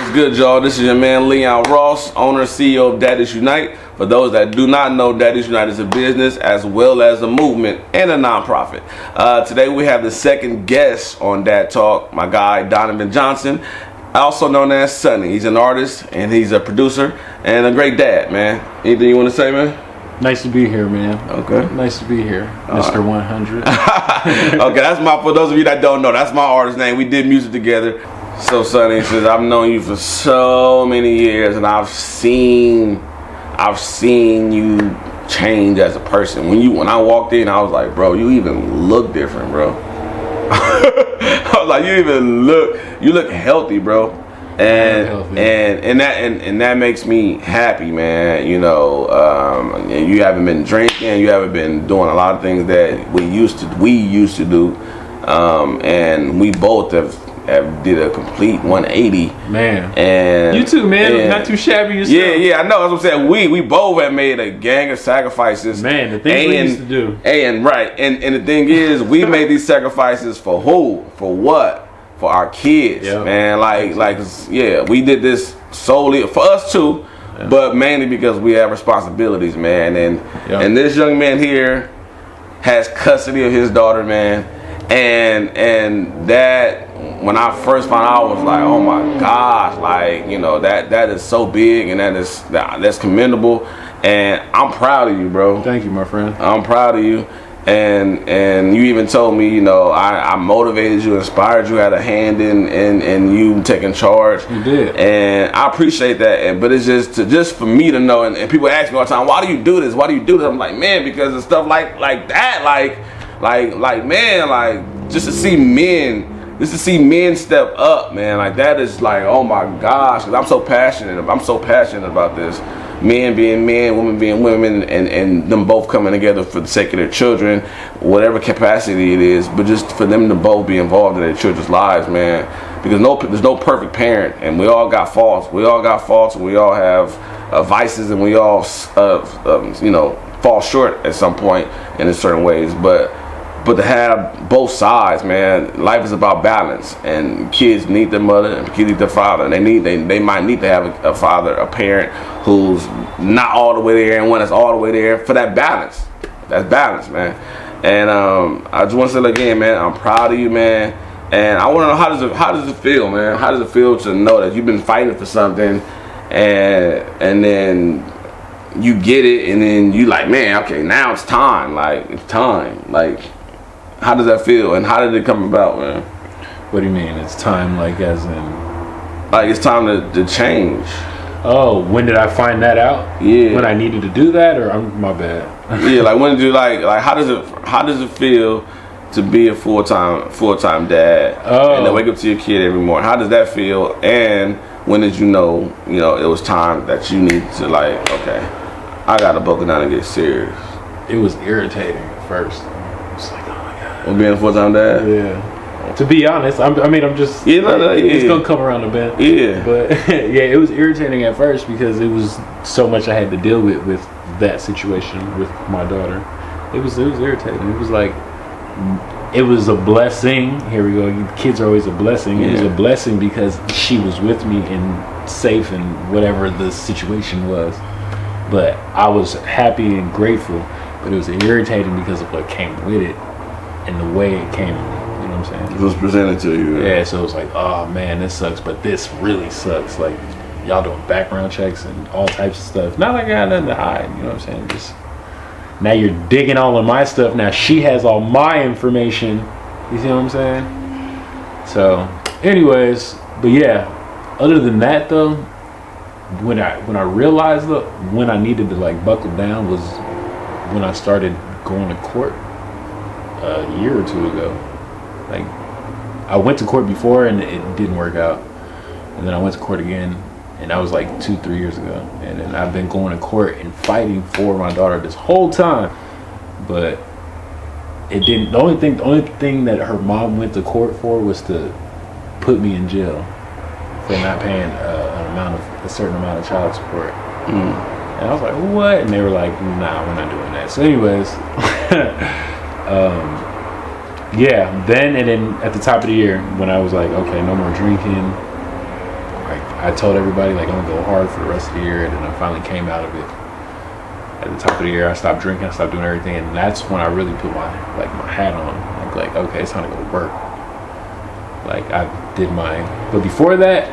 What's good, y'all? This is your man Leon Ross, owner and CEO of Daddies Unite. For those that do not know, Daddies Unite is a business as well as a movement and a nonprofit. Today we have the second guest on Dad Talk, my guy Donovan Johnson, also known as Sonny. He's an artist and he's a producer and a great dad, man. Anything you want to say, man? Nice to be here, man. Okay. Nice to be here, Mr. 100. Okay, for those of you that don't know, that's my artist name. We did music together. So Sonny says, I've known you for so many years and I've seen you change as a person. When I walked in, I was like, bro, you even look different, bro. I was like, you look healthy, bro. And that makes me happy, man. You know, you haven't been drinking, you haven't been doing a lot of things that we used to do, and we both have did a complete 180. Man, and you too, man. Not too shabby yourself. Yeah, I know. That's what I'm saying. We both have made a gang of sacrifices. Man, the things we used to do. And the thing is, we made these sacrifices for who? For what? For our kids, man. We did this solely for us too, but mainly because we have responsibilities, man. And this young man here has custody of his daughter, man. And that, when I first found out, I was like, oh my gosh, like, you know, that is so big and that's commendable. And I'm proud of you, bro. Thank you, my friend. I'm proud of you. And you even told me, you know, I motivated you, inspired you, had a hand in you taking charge. You did. And I appreciate that. But it's just for me to know, and people ask me all the time, why do you do this? Why do you do this? I'm like, man, because of stuff like that, man, like just to see men step up, man, like that is like, oh my gosh, because I'm so passionate about this. Men being men, women being women, and them both coming together for the sake of their children, whatever capacity it is, but just for them to both be involved in their children's lives, man. Because there's no perfect parent, and we all got faults. And we all have vices, and we all, fall short at some point in certain ways. But to have both sides, man, life is about balance, and kids need their mother and kids need their father, and they might need to have a father, a parent who's not all the way there and one that's all the way there for that balance. That's balance, man. And I just want to say again, man, I'm proud of you, man. And I want to know, how does it feel, man? How does it feel to know that you've been fighting for something, and then you get it, and then you like, man, okay, now it's time. Like, it's time. Like, how does that feel, and how did it come about, man? What do you mean? It's time, like as in? Like, it's time to change. Oh, when did I find that out? Yeah. When I needed to do that, or my bad? Yeah, like when did you like how does it feel to be a full-time dad? Oh. And then wake up to your kid every morning? How does that feel? And when did you know it was time that you need to, like, okay, I gotta buckle down and get serious? It was irritating at first. It's like, Well, being a full-time dad? Yeah. To be honest, I'm just... It's going to come around a bit. Yeah. But, yeah, it was irritating at first because it was so much I had to deal with that situation with my daughter. It was irritating. It was like... It was a blessing. Here we go. Kids are always a blessing. It was a blessing because she was with me and safe in whatever the situation was. But I was happy and grateful. But it was irritating because of what came with it. And the way it came, you know what I'm saying? It was presented to you. Yeah, so it was like, oh man, this sucks, but this really sucks. Like, y'all doing background checks and all types of stuff. Not like I got nothing to hide, you know what I'm saying? Just, now you're digging all of my stuff. Now she has all my information. You see what I'm saying? So, anyways, but yeah, other than that though, when I realized when I needed to like buckle down was when I started going to court. A year or two ago. Like, I went to court before and it didn't work out, and then I went to court again, and that was like 2-3 years ago. And then I've been going to court and fighting for my daughter this whole time, but it didn't. The only thing that her mom went to court for was to put me in jail for not paying a certain amount of child support. And I was like, what? And they were like, nah, we're not doing that. So anyways, then at the top of the year, when I was like, okay, no more drinking, like I told everybody like I'm gonna go hard for the rest of the year, and then I finally came out of it. At the top of the year, I stopped drinking, I stopped doing everything, and that's when I really put my hat on. Like okay, it's time to go to work. Like I did but before that,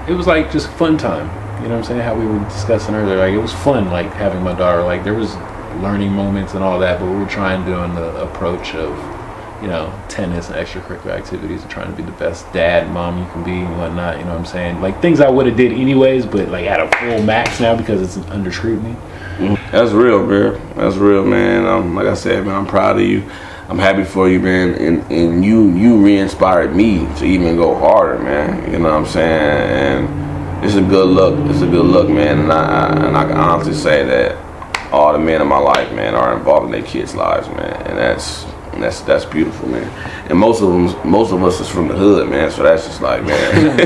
it was like just fun time. You know what I'm saying? How we were discussing earlier, like it was fun, like having my daughter. Like there was learning moments and all that, but we were trying doing the approach of, you know, tennis and extracurricular activities and trying to be the best dad, mom you can be and whatnot. You know what I'm saying? Like things I would have did anyways, but like at a full max now because it's under scrutiny. That's real, bro. That's real, man. Like I said, man, I'm proud of you. I'm happy for you, man. And you re-inspired me to even go harder, man. You know what I'm saying? And it's a good look. It's a good look, man. And I can honestly say that all the men in my life, man, are involved in their kids' lives, man. And that's beautiful, man. And most of us is from the hood, man. So that's just like, man,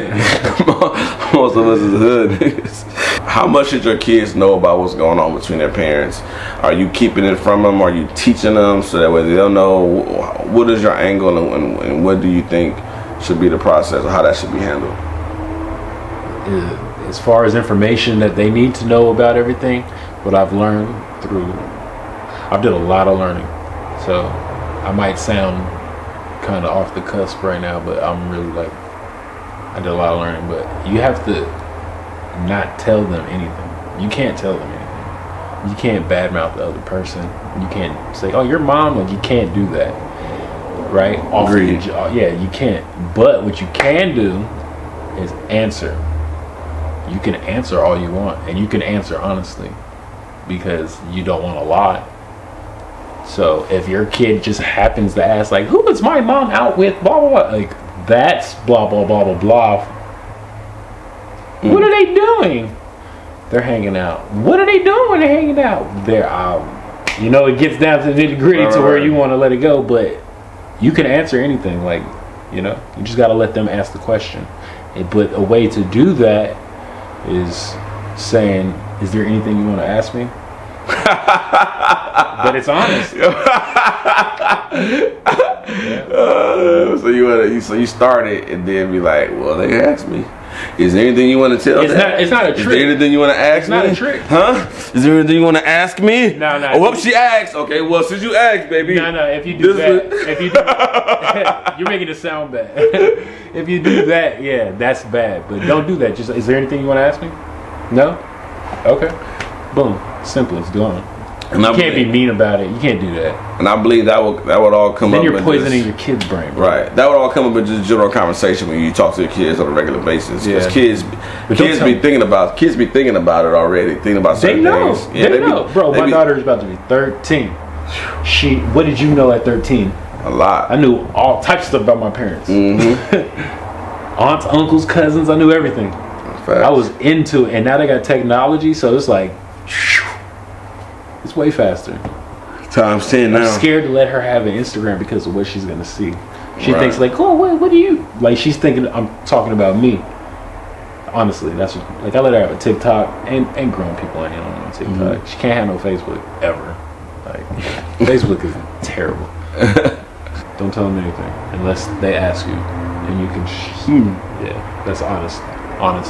most of us is hood niggas. How much did your kids know about what's going on between their parents? Are you keeping it from them? Are you teaching them so that way they'll know what is your angle and what do you think should be the process or how that should be handled? As far as information that they need to know about everything, what I've learned I've did a lot of learning. So I might sound kind of off the cusp right now, but I'm really like, I did a lot of learning, but you have to not tell them anything. You can't tell them anything. You can't badmouth the other person. You can't say, oh, your mom, like you can't do that. Right? Agreed. Yeah, you can't. But what you can do is answer. You can answer all you want, and you can answer honestly because you don't want to lie. So if your kid just happens to ask, like, who is my mom out with, blah, blah, blah, like, that's blah, blah, blah, blah, blah. What are they doing? They're hanging out. What are they doing when they're hanging out? They're out. You know, it gets down to the nitty-gritty to where you want to let it go, but you can answer anything. Like, you know, you just got to let them ask the question. But a way to do that is saying, is there anything you want to ask me? But it's honest. So you started and then be like, well, they asked me. Is there anything you want to tell them? It's not a trick. Is there anything you want to ask me? It's not a trick. Huh? Is there anything you want to ask me? No. Oh, well, she asked. Okay, well, since you asked, baby. No. If you do that, you're making it sound bad. If you do that, yeah, that's bad. But don't do that. Just, is there anything you want to ask me? No? Okay. Boom. Simple. It's gone. And you can't be mean about it. You can't do that. And I believe that would all come up. Then you're poisoning your kid's brain. Bro. Right. That would all come up in just general conversation when you talk to your kids on a regular basis. Because kids be thinking about it already. Thinking about certain things. Yeah, they know. Bro, my daughter's about to be 13. What did you know at 13? A lot. I knew all types of stuff about my parents. Mm-hmm. Aunts, uncles, cousins. I knew everything. Facts. I was into it, and now they got technology, so it's like, it's way faster. Times 10 now. I'm scared to let her have an Instagram because of what she's gonna see. She thinks like, oh, what do you like? She's thinking I'm talking about me. Honestly, that's what, like I let her have a TikTok and grown people ain't on TikTok. Mm-hmm. She can't have no Facebook ever. Like Facebook is terrible. Don't tell them anything unless they ask you, and you can. Yeah, that's honest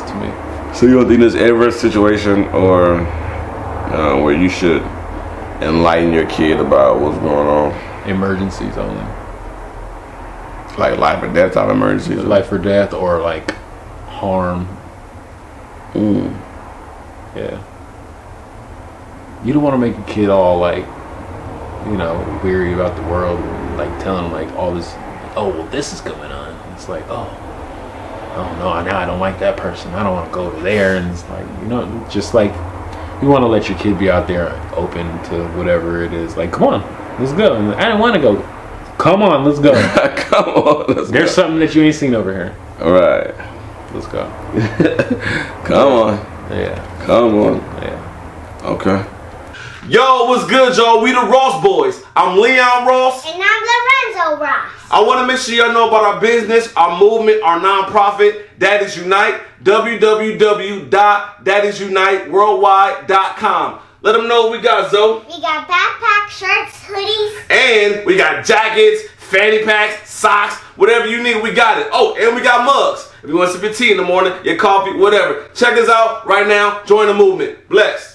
to me. So you don't think there's ever a situation or where you should enlighten your kid about what's going on? Emergencies only. Like life or death type emergencies? Life or death or like harm. Yeah. You don't want to make a kid all like, you know, weary about the world, like telling them like all this, oh, well, this is going on. It's like, oh no, now I don't like that person. I don't want to go over there. And it's like, you know, just like, you want to let your kid be out there open to whatever it is. Like, come on, let's go. And I didn't want to go. Come on, let's go. Come on, let's There's go. something that you ain't seen over here. All right. Let's go. Come on. Yeah. Come on. Yeah. Okay. Yo, what's good, y'all? We the Ross Boys. I'm Leon Ross. And I'm Lorenzo Ross. I want to make sure y'all know about our business, our movement, our nonprofit, Daddies Unite. www.daddiesuniteworldwide.com. Let them know what we got, Zoe. We got backpack, shirts, hoodies. And we got jackets, fanny packs, socks, whatever you need, we got it. Oh, and we got mugs. If you want to sip your tea in the morning, your coffee, whatever. Check us out right now. Join the movement. Bless.